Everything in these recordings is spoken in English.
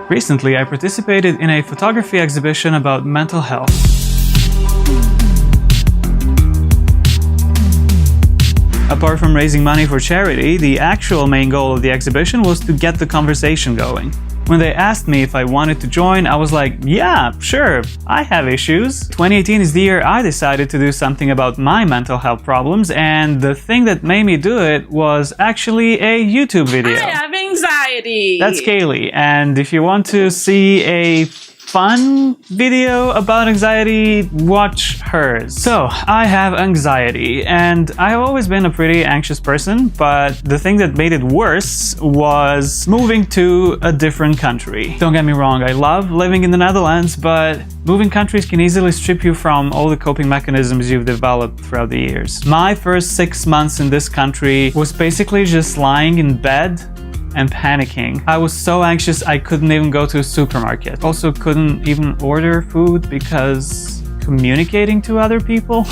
Recently, I participated in a photography exhibition about mental health. Apart from raising money for charity, the actual main goal of the exhibition was to get the conversation going. When they asked me if I wanted to join, I was like, yeah, sure, I have issues. 2018 is the year I decided to do something about my mental health problems, and the thing that made me do it was actually a YouTube video. I have anxiety. That's Kaylee, and if you want to see a fun video about anxiety, watch hers. So, I have anxiety, and I have always been a pretty anxious person, but the thing that made it worse was moving to a different country. Don't get me wrong, I love living in the Netherlands, but moving countries can easily strip you from all the coping mechanisms you've developed throughout the years. My first 6 months in this country was basically just lying in bed and panicking. I was so anxious I couldn't even go to a supermarket. Also couldn't even order food because communicating to other people.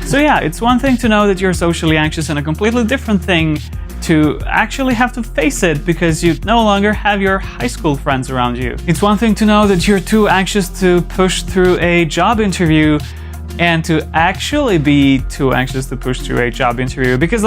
So yeah, it's one thing to know that you're socially anxious and a completely different thing to actually have to face it because you no longer have your high school friends around you. It's one thing to know that you're too anxious to push through a job interview and to actually be too anxious to push through a job interview because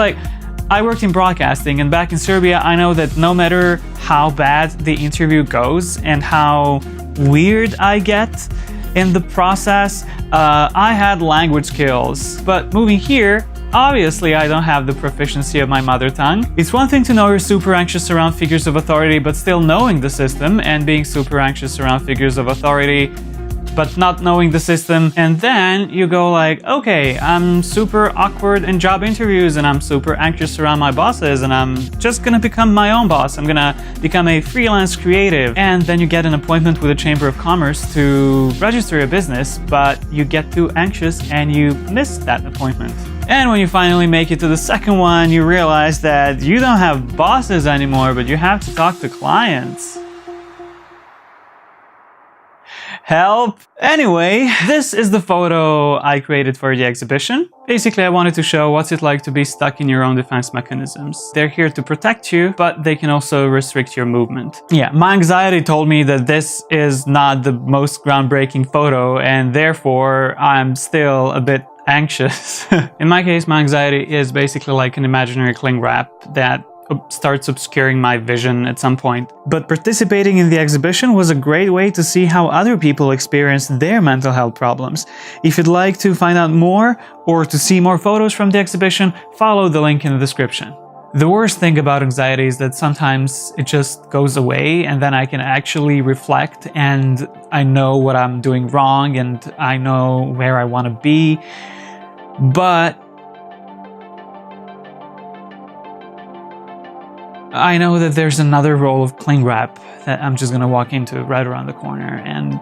I worked in broadcasting, and back in Serbia, I know that no matter how bad the interview goes and how weird I get in the process, I had language skills. But moving here, obviously I don't have the proficiency of my mother tongue. It's one thing to know you're super anxious around figures of authority, but still knowing the system, and being super anxious around figures of authority but not knowing the system, and then you go like, okay, I'm super awkward in job interviews and I'm super anxious around my bosses and I'm just gonna become my own boss. I'm gonna become a freelance creative. And then you get an appointment with the Chamber of Commerce to register your business, but you get too anxious and you miss that appointment. And when you finally make it to the second one, you realize that you don't have bosses anymore, but you have to talk to clients. Help! Anyway, this is the photo I created for the exhibition. Basically, I wanted to show what's it like to be stuck in your own defense mechanisms. They're here to protect you, but they can also restrict your movement. Yeah, my anxiety told me that this is not the most groundbreaking photo, and therefore I'm still a bit anxious. In my case, my anxiety is basically like an imaginary cling wrap that starts obscuring my vision at some point. But participating in the exhibition was a great way to see how other people experience their mental health problems. If you'd like to find out more or to see more photos from the exhibition, follow the link in the description. The worst thing about anxiety is that sometimes it just goes away and then I can actually reflect and I know what I'm doing wrong and I know where I want to be. But I know that there's another roll of cling wrap that I'm just gonna walk into right around the corner, and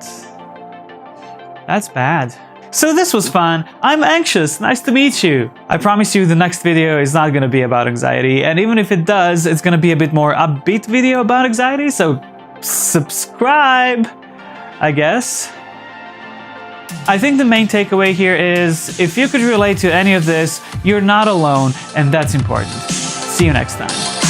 that's bad. So this was fun. I'm anxious. Nice to meet you. I promise you the next video is not gonna be about anxiety, and even if it does, it's gonna be a bit more upbeat video about anxiety, so subscribe, I guess. I think the main takeaway here is, if you could relate to any of this, you're not alone, and that's important. See you next time.